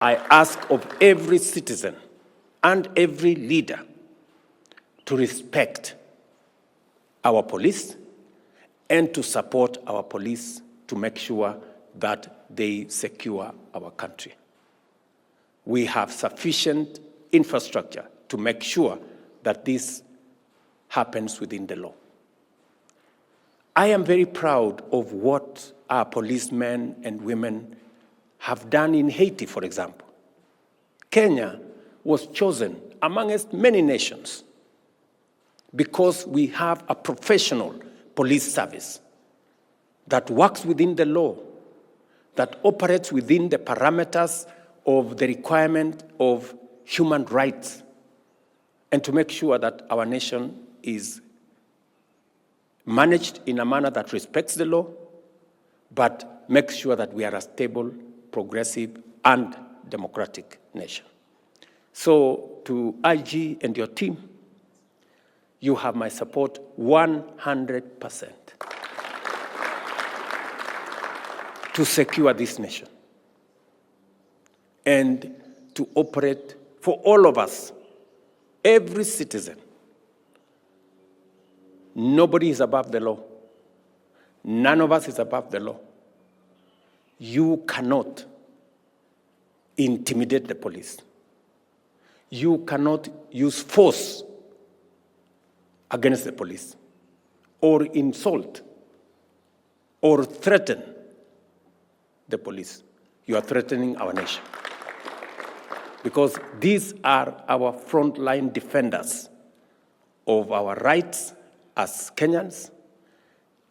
I ask of every citizen and every leader to respect our police and to support our police to make sure that they secure our country. We have sufficient infrastructure to make sure that this happens within the law. I am very proud of what our policemen and women have done in Haiti, for example. Kenya was chosen amongst many nations because we have a professional police service that works within the law, that operates within the parameters of the requirement of human rights, and to make sure that our nation is managed in a manner that respects the law, but makes sure that we are a stable, progressive, and democratic nation. So to IG and your team, you have my support 100% to secure this nation and to operate for all of us, every citizen. Nobody is above the law. None of us is above the law. You cannot intimidate the police. You cannot use force against the police, or insult, or threaten the police. You are threatening our nation. Because these are our frontline defenders of our rights as Kenyans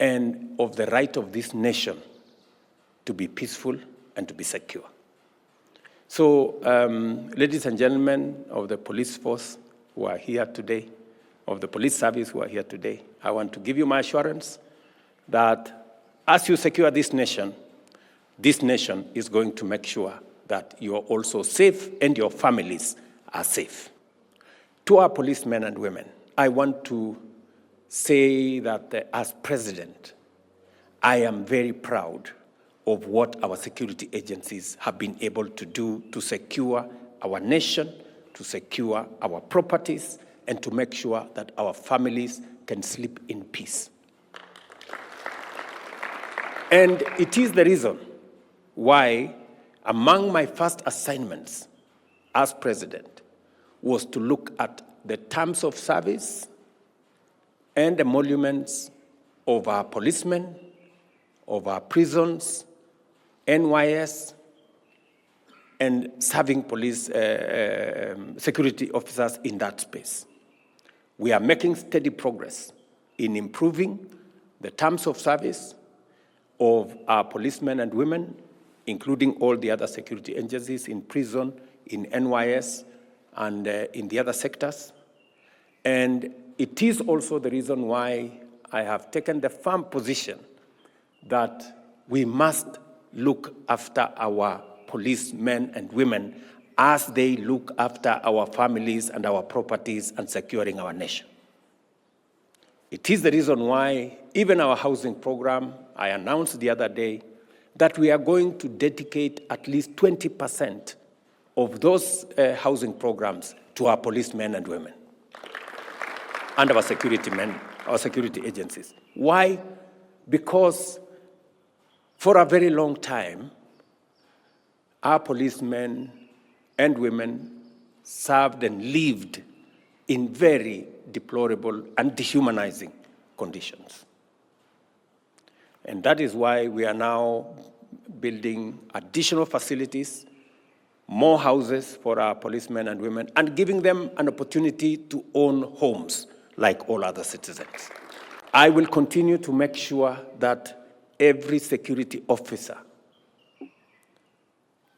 and of the right of this nation to be peaceful and to be secure. So, ladies and gentlemen of the police force who are here today, of the police service who are here today, I want to give you my assurance that as you secure this nation is going to make sure that you are also safe and your families are safe. To our policemen and women, I want to say that as president, I am very proud of what our security agencies have been able to do to secure our nation, to secure our properties, and to make sure that our families can sleep in peace. And it is the reason why among my first assignments as president was to look at the terms of service and emoluments of our policemen, of our prisons, NYS, and serving police security officers in that space. We are making steady progress in improving the terms of service of our policemen and women, including all the other security agencies in prison, in NYS, and in the other sectors. And it is also the reason why I have taken the firm position that we must look after our policemen and women as they look after our families and our properties and securing our nation. It is the reason why even our housing program, I announced the other day that we are going to dedicate at least 20% of those housing programs to our policemen and women and our security men, our security agencies. Why? Because for a very long time, our policemen and women served and lived in very deplorable and dehumanizing conditions. And that is why we are now building additional facilities, more houses for our policemen and women, and giving them an opportunity to own homes like all other citizens. I will continue to make sure that every security officer,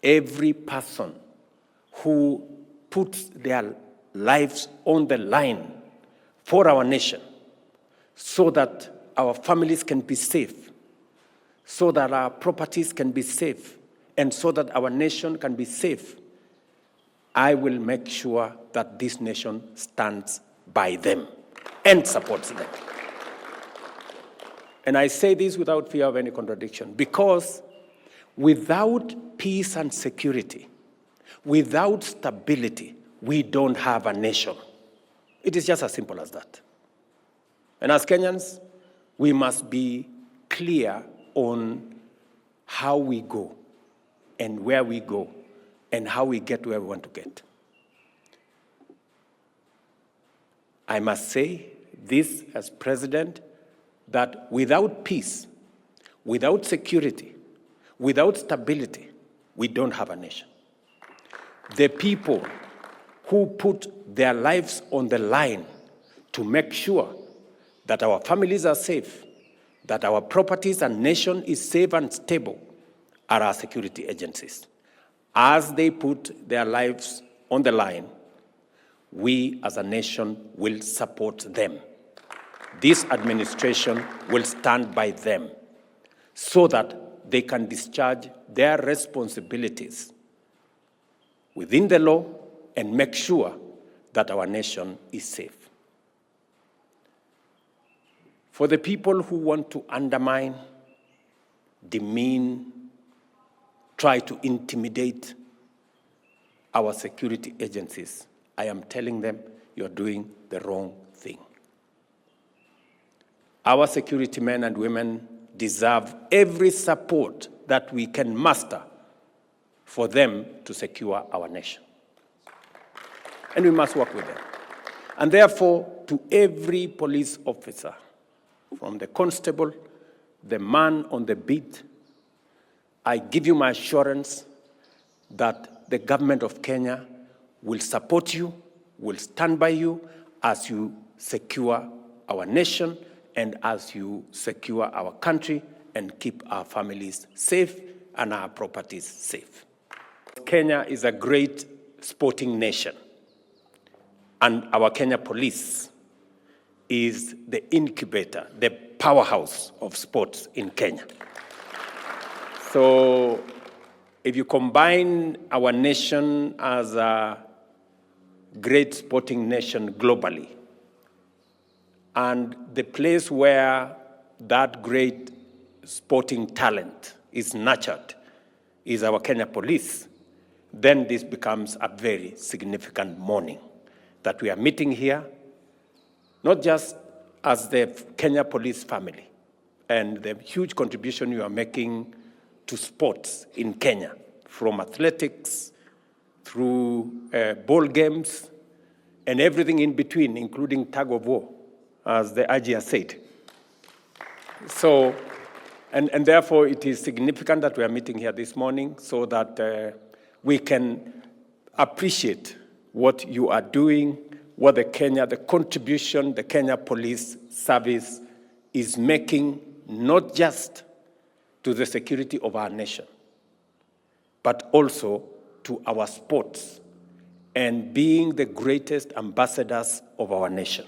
every person who puts their lives on the line for our nation so that our families can be safe, so that our properties can be safe, and so that our nation can be safe, I will make sure that this nation stands by them and supports them. And I say this without fear of any contradiction, because without peace and security, Without stability, we don't have a nation. It is just as simple as that. And as Kenyans, we must be clear on how we go and where we go and how we get where we want to get. I must say this as president, that without peace, without security, without stability, we don't have a nation. The people who put their lives on the line to make sure that our families are safe, that our properties and nation is safe and stable, are our security agencies. As they put their lives on the line, we as a nation will support them. This administration will stand by them so that they can discharge their responsibilities within the law and make sure that our nation is safe. For the people who want to undermine, demean, try to intimidate our security agencies, I am telling them you're doing the wrong thing. Our security men and women deserve every support that we can muster for them to secure our nation. And we must work with them. And therefore, to every police officer, from the constable, the man on the beat, I give you my assurance that the government of Kenya will support you, will stand by you as you secure our nation and as you secure our country and keep our families safe and our properties safe. Kenya is a great sporting nation, and our Kenya police is the incubator, the powerhouse of sports in Kenya. So if you combine our nation as a great sporting nation globally, and the place where that great sporting talent is nurtured is our Kenya police, then this becomes a very significant morning that we are meeting here, not just as the Kenya police family and the huge contribution you are making to sports in Kenya, from athletics through ball games and everything in between, including tug of war, as the IG has said. So, and therefore it is significant that we are meeting here this morning so that we can appreciate what you are doing, what the contribution the Kenya Police Service is making, not just to the security of our nation, but also to our sports and being the greatest ambassadors of our nation.